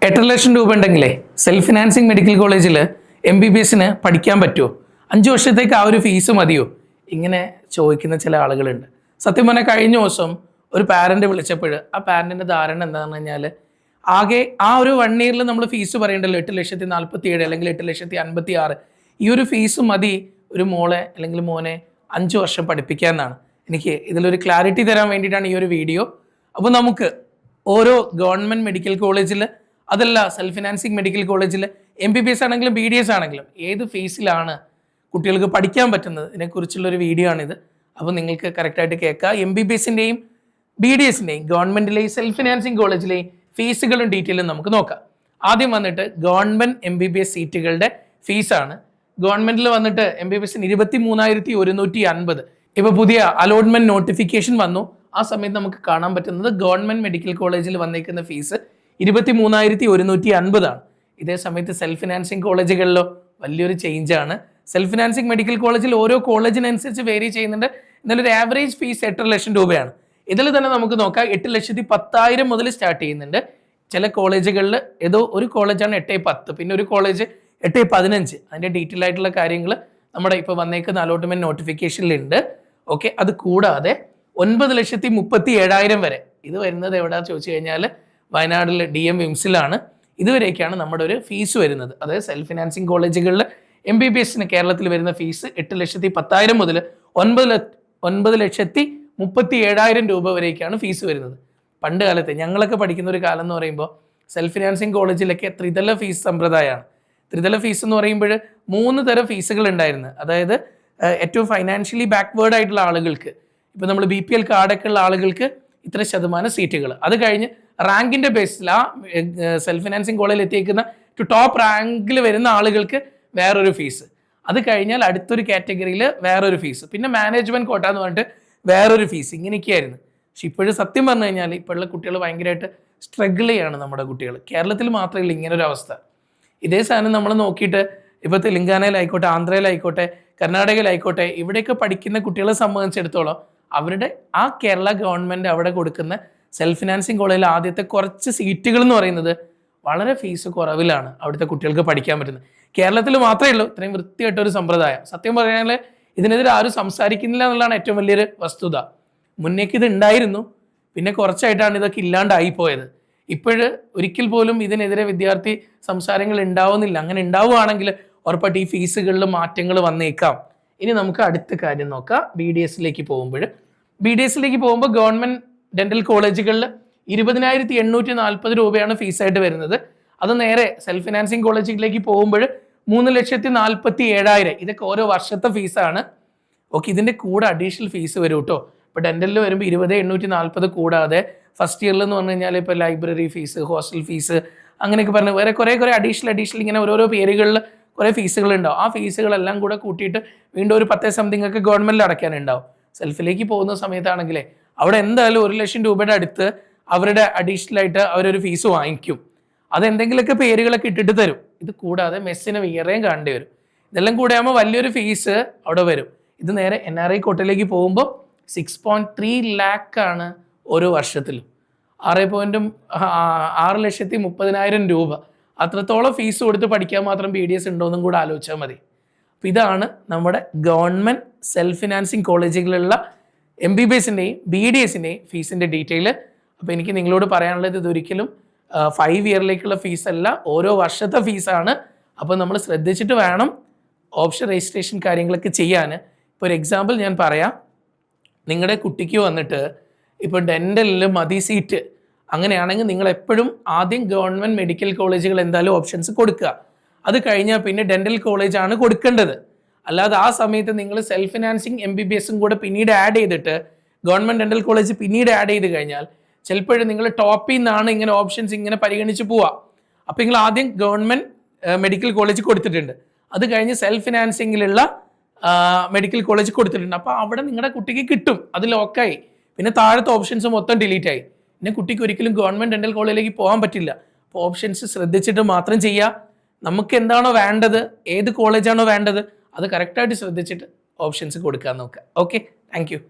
8 ലക്ഷം രൂപ ഉണ്ടെങ്കിലേ self financing medical കോളേജിൽ MBBS പഠിക്കാൻ പറ്റുമോ? 5 വർഷത്തേക്ക് ആ ഒരു ഫീസ് മതിയോ? ഇങ്ങനെ ചോദിക്കുന്ന ചില ആളുകളുണ്ട്. സത്യം പറഞ്ഞാൽ കഴിഞ്ഞ ദിവസം ഒരു പാരന്റ് വിളിച്ചപ്പോൾ ആ പാരന്റിന്റെ ധാരണ എന്താണെന്ന് പറഞ്ഞാൽ ആകെ ആ ഒരു 1 ഇയറിൽ നമ്മൾ ഫീസ് പറയണ്ടല്ലോ 8,47,000 അല്ലെങ്കിൽ 8,56,000 ഈ ഒരു ഫീസ് മതി ഒരു മോളെ അല്ലെങ്കിൽ മോനെ 5 വർഷം പഠിപ്പിക്കാമെന്നാണ്. എനിക്ക് ഇതിലൊരു ക്ലാരിറ്റി തരാൻ വേണ്ടിയിട്ടാണ് ഈ ഒരു വീഡിയോ. അപ്പോൾ നമുക്ക് ഓരോ ഗവൺമെൻറ് മെഡിക്കൽ കോളേജിൽ അതല്ല സെൽഫ് ഫിനാൻസിങ് മെഡിക്കൽ കോളേജിൽ MBBS ആണെങ്കിലും BDS ആണെങ്കിലും ഏത് ഫീസിലാണ് കുട്ടികൾക്ക് പഠിക്കാൻ പറ്റുന്നത് ഇതിനെക്കുറിച്ചുള്ളൊരു വീഡിയോ ആണിത്. അപ്പോൾ നിങ്ങൾക്ക് കറക്റ്റായിട്ട് കേൾക്കാം. MBBSൻ്റെയും BDSൻ്റെയും ഗവൺമെൻറ്റിലെയും സെൽഫ് ഫിനാൻസിങ് കോളേജിലെയും ഫീസുകളും ഡീറ്റെയിലും നമുക്ക് നോക്കാം. ആദ്യം വന്നിട്ട് ഗവൺമെൻറ് MBBS സീറ്റുകളുടെ ഫീസാണ്. ഗവൺമെൻറ്റിൽ വന്നിട്ട് MBBS 23,150. ഇപ്പോൾ പുതിയ അലോട്ട്മെൻറ്റ് നോട്ടിഫിക്കേഷൻ വന്നു. ആ സമയത്ത് നമുക്ക് കാണാൻ പറ്റുന്നത് ഗവൺമെൻറ് മെഡിക്കൽ കോളേജിൽ വന്നിരിക്കുന്ന ഫീസ് 23,150 ആണ്. ഇതേ സമയത്ത് സെൽഫ് ഫിനാൻസിങ് കോളേജുകളിലോ വലിയൊരു ചേഞ്ചാണ്. സെൽഫ് ഫിനാൻസിങ് മെഡിക്കൽ കോളേജിൽ ഓരോ കോളേജിനനുസരിച്ച് വേരി ചെയ്യുന്നുണ്ട്. എന്നാലും ഒരു ആവറേജ് ഫീസ് 8 ലക്ഷം രൂപയാണ്. ഇതിൽ തന്നെ നമുക്ക് നോക്കാം 8,10,000 മുതൽ സ്റ്റാർട്ട് ചെയ്യുന്നുണ്ട്. ചില കോളേജുകളിൽ ഏതോ ഒരു കോളേജാണ് 8,10, പിന്നെ ഒരു കോളേജ് 8,15. അതിൻ്റെ ഡീറ്റെയിൽ ആയിട്ടുള്ള കാര്യങ്ങൾ നമ്മുടെ ഇപ്പോൾ വന്നേക്കുന്ന അലോട്ട്മെൻറ്റ് നോട്ടിഫിക്കേഷനിലുണ്ട്. ഓക്കെ, അത് കൂടാതെ 9,37,000 വരെ ഇത് വരുന്നത് എവിടെയാണെന്ന് ചോദിച്ചു കഴിഞ്ഞാൽ വയനാട്ടിലെ DM വിംസിലാണ്. ഇതുവരെയൊക്കെയാണ് നമ്മുടെ ഒരു ഫീസ് വരുന്നത്. അതായത് സെൽഫ് ഫിനാൻസിങ് കോളേജുകളിൽ MBBS കേരളത്തിൽ വരുന്ന ഫീസ് 8,10,000 മുതൽ 9,37,000 രൂപ വരെയൊക്കെയാണ് ഫീസ് വരുന്നത്. പണ്ട് കാലത്ത് ഞങ്ങളൊക്കെ പഠിക്കുന്ന ഒരു കാലം എന്ന് പറയുമ്പോൾ സെൽഫ് ഫിനാൻസിങ് കോളേജിലൊക്കെ ത്രിതല ഫീസ് സമ്പ്രദായമാണ്. ത്രിതല ഫീസ് എന്ന് പറയുമ്പോൾ 3 തരം ഫീസുകൾ ഉണ്ടായിരുന്നു. അതായത് ഏറ്റവും ഫൈനാൻഷ്യലി ബാക്ക്വേർഡ് ആയിട്ടുള്ള ആളുകൾക്ക്, ഇപ്പോൾ നമ്മൾ BPL കാർഡൊക്കെ ഉള്ള ആളുകൾക്ക് ഇത്ര ശതമാനം സീറ്റുകൾ. അത് കഴിഞ്ഞ് റാങ്കിൻ്റെ ബേസിൽ ആ സെൽഫ് ഫിനാൻസിങ് കോളേജിൽ എത്തിയിരിക്കുന്ന ടോപ്പ് റാങ്കിൽ വരുന്ന ആളുകൾക്ക് വേറൊരു ഫീസ്. അത് കഴിഞ്ഞാൽ അടുത്തൊരു കാറ്റഗറിയിൽ വേറൊരു ഫീസ്, പിന്നെ മാനേജ്മെൻറ്റ് കോട്ട എന്ന് പറഞ്ഞിട്ട് വേറൊരു ഫീസ്. ഇങ്ങനെയൊക്കെയായിരുന്നു. പക്ഷെ ഇപ്പോഴും സത്യം പറഞ്ഞു കഴിഞ്ഞാൽ ഇപ്പോഴുള്ള കുട്ടികൾ ഭയങ്കരമായിട്ട് സ്ട്രഗിൾ ചെയ്യാണ്. നമ്മുടെ കുട്ടികൾ കേരളത്തിൽ മാത്രമല്ല ഇങ്ങനൊരു അവസ്ഥ. ഇതേ സാധനം നമ്മൾ നോക്കിയിട്ട് ഇപ്പോൾ തെലങ്കാനയിലായിക്കോട്ടെ, ആന്ധ്രയിലായിക്കോട്ടെ, കർണാടകയിലായിക്കോട്ടെ, ഇവിടെയൊക്കെ പഠിക്കുന്ന കുട്ടികളെ സംബന്ധിച്ചിടത്തോളം അവരുടെ ആ കേരള ഗവൺമെൻറ് അവിടെ കൊടുക്കുന്ന സെൽഫ് ഫിനാൻസിങ് കോളേജിൽ ആദ്യത്തെ കുറച്ച് സീറ്റുകൾ എന്ന് പറയുന്നത് വളരെ ഫീസ് കുറവിലാണ് അവിടുത്തെ കുട്ടികൾക്ക് പഠിക്കാൻ പറ്റുന്നത്. കേരളത്തിൽ മാത്രമേ ഉള്ളൂ ഇത്രയും വൃത്തിയായിട്ടൊരു സമ്പ്രദായം. സത്യം പറഞ്ഞാൽ ഇതിനെതിരെ ആരും സംസാരിക്കുന്നില്ല എന്നുള്ളതാണ് ഏറ്റവും വലിയൊരു വസ്തുത. മുന്നേക്ക് ഇത് ഉണ്ടായിരുന്നു, പിന്നെ കുറച്ചായിട്ടാണ് ഇതൊക്കെ ഇല്ലാണ്ടായി പോയത്. ഒരിക്കൽ പോലും ഇതിനെതിരെ വിദ്യാർത്ഥി സംസാരങ്ങൾ ഉണ്ടാവുന്നില്ല. അങ്ങനെ ഉണ്ടാവുകയാണെങ്കിൽ ഉറപ്പായിട്ട് ഈ ഫീസുകളിൽ മാറ്റങ്ങൾ വന്നേക്കാം. ഇനി നമുക്ക് അടുത്ത കാര്യം നോക്കാം. BDSലേക്ക് പോകുമ്പോൾ ഗവൺമെൻറ് ഡെന്റൽ കോളേജുകളിൽ 20,840 രൂപയാണ് ഫീസായിട്ട് വരുന്നത്. അത് നേരെ സെൽഫ് ഫിനാൻസിങ് കോളേജിലേക്ക് പോകുമ്പോൾ 3,47,000. ഇതൊക്കെ ഓരോ വർഷത്തെ ഫീസാണ്. ഓക്കെ, ഇതിൻ്റെ കൂടെ അഡീഷണൽ ഫീസ് വരും കേട്ടോ. ഇപ്പോൾ ഡെന്റലിൽ വരുമ്പോൾ 20,840 കൂടാതെ ഫസ്റ്റ് ഇയറിൽ എന്ന് പറഞ്ഞു കഴിഞ്ഞാൽ ഇപ്പോൾ ലൈബ്രറി ഫീസ്, ഹോസ്റ്റൽ ഫീസ്, അങ്ങനെയൊക്കെ പറഞ്ഞ് വേറെ കുറേ അഡീഷണൽ ഇങ്ങനെ ഓരോരോ പേരുകളിൽ കുറേ ഫീസുകളുണ്ടാവും. ആ ഫീസുകളെല്ലാം കൂടെ കൂട്ടിയിട്ട് വീണ്ടും ഒരു 10 സംതിങ് ഒക്കെ ഗവൺമെൻറ്റിൽ അടയ്ക്കാനുണ്ടാവും. സെൽഫിലേക്ക് പോകുന്ന സമയത്താണെങ്കിലേ അവിടെ എന്തായാലും 1 ലക്ഷം രൂപയുടെ അടുത്ത് അവരുടെ അഡീഷണലായിട്ട് അവരൊരു ഫീസ് വാങ്ങിക്കും. അതെന്തെങ്കിലുമൊക്കെ പേരുകളൊക്കെ ഇട്ടിട്ട് തരും. ഇത് കൂടാതെ മെസ്സിന് വേറെയും കാണേണ്ടി വരും. ഇതെല്ലാം കൂടെ ആകുമ്പോൾ വലിയൊരു ഫീസ് അവിടെ വരും. ഇത് നേരെ NRI കോട്ടയിലേക്ക് പോകുമ്പോൾ 6.3 lakh ഓരോ വർഷത്തിലും. 6,30,000 രൂപ. അത്രത്തോളം ഫീസ് കൊടുത്ത് പഠിക്കാൻ മാത്രം BDS ഉണ്ടോയെന്നും കൂടെ ആലോചിച്ചാൽ മതി. അപ്പോൾ ഇതാണ് നമ്മുടെ ഗവൺമെൻറ് സെൽഫ് ഫിനാൻസിങ് കോളേജുകളിലുള്ള MBBSൻ്റെയും BDSൻ്റെയും ഫീസിൻ്റെ ഡീറ്റെയിൽ. അപ്പോൾ എനിക്ക് നിങ്ങളോട് പറയാനുള്ളത് ഇതൊരിക്കലും 5 ഇയറിലേക്കുള്ള ഫീസല്ല, ഓരോ വർഷത്തെ ഫീസാണ്. അപ്പോൾ നമ്മൾ ശ്രദ്ധിച്ചിട്ട് വേണം ഓപ്ഷൻ രജിസ്ട്രേഷൻ കാര്യങ്ങളൊക്കെ ചെയ്യാൻ. ഇപ്പോൾ ഒരു എക്സാമ്പിൾ ഞാൻ പറയാം. നിങ്ങളുടെ കുട്ടിക്ക് വന്നിട്ട് ഇപ്പോൾ ഡെൻ്റലിൽ മതി സീറ്റ്, അങ്ങനെയാണെങ്കിൽ നിങ്ങൾ എപ്പോഴും ആദ്യം ഗവൺമെൻറ് മെഡിക്കൽ കോളേജുകൾ എന്തായാലും ഓപ്ഷൻസ് കൊടുക്കുക. അത് കഴിഞ്ഞാൽ പിന്നെ ഡെൻ്റൽ കോളേജാണ് കൊടുക്കേണ്ടത്. അല്ലാതെ ആ സമയത്ത് നിങ്ങൾ സെൽഫ് ഫിനാൻസിങ് MBBSും കൂടെ പിന്നീട് ആഡ് ചെയ്തിട്ട് ഗവൺമെൻറ് ഡെൻ്റൽ കോളേജ് പിന്നീട് ആഡ് ചെയ്ത് കഴിഞ്ഞാൽ ചിലപ്പോഴും നിങ്ങൾ ടോപ്പിൽ നിന്നാണ് ഇങ്ങനെ ഓപ്ഷൻസ് ഇങ്ങനെ പരിഗണിച്ച് പോവുക. അപ്പോൾ നിങ്ങൾ ആദ്യം ഗവൺമെൻറ് മെഡിക്കൽ കോളേജ് കൊടുത്തിട്ടുണ്ട്, അത് കഴിഞ്ഞ് സെൽഫ് ഫിനാൻസിങ്ങിലുള്ള മെഡിക്കൽ കോളേജ് കൊടുത്തിട്ടുണ്ട്. അപ്പോൾ അവിടെ നിങ്ങളുടെ കുട്ടിക്ക് കിട്ടും, അത് ലോക്കായി. പിന്നെ താഴത്തെ ഓപ്ഷൻസ് മൊത്തം ഡിലീറ്റ് ആയി. പിന്നെ കുട്ടിക്ക് ഒരിക്കലും ഗവൺമെൻറ് ഡെൻ്റൽ കോളേജിലേക്ക് പോകാൻ പറ്റില്ല. അപ്പോൾ ഓപ്ഷൻസ് ശ്രദ്ധിച്ചിട്ട് മാത്രം ചെയ്യുക. നമുക്ക് എന്താണോ വേണ്ടത്, ഏത് കോളേജാണോ വേണ്ടത്, അത് കറക്റ്റായിട്ട് ശ്രദ്ധിച്ചിട്ട് ഓപ്ഷൻസ് കൊടുക്കാൻ നോക്കുക. Okay, thank you.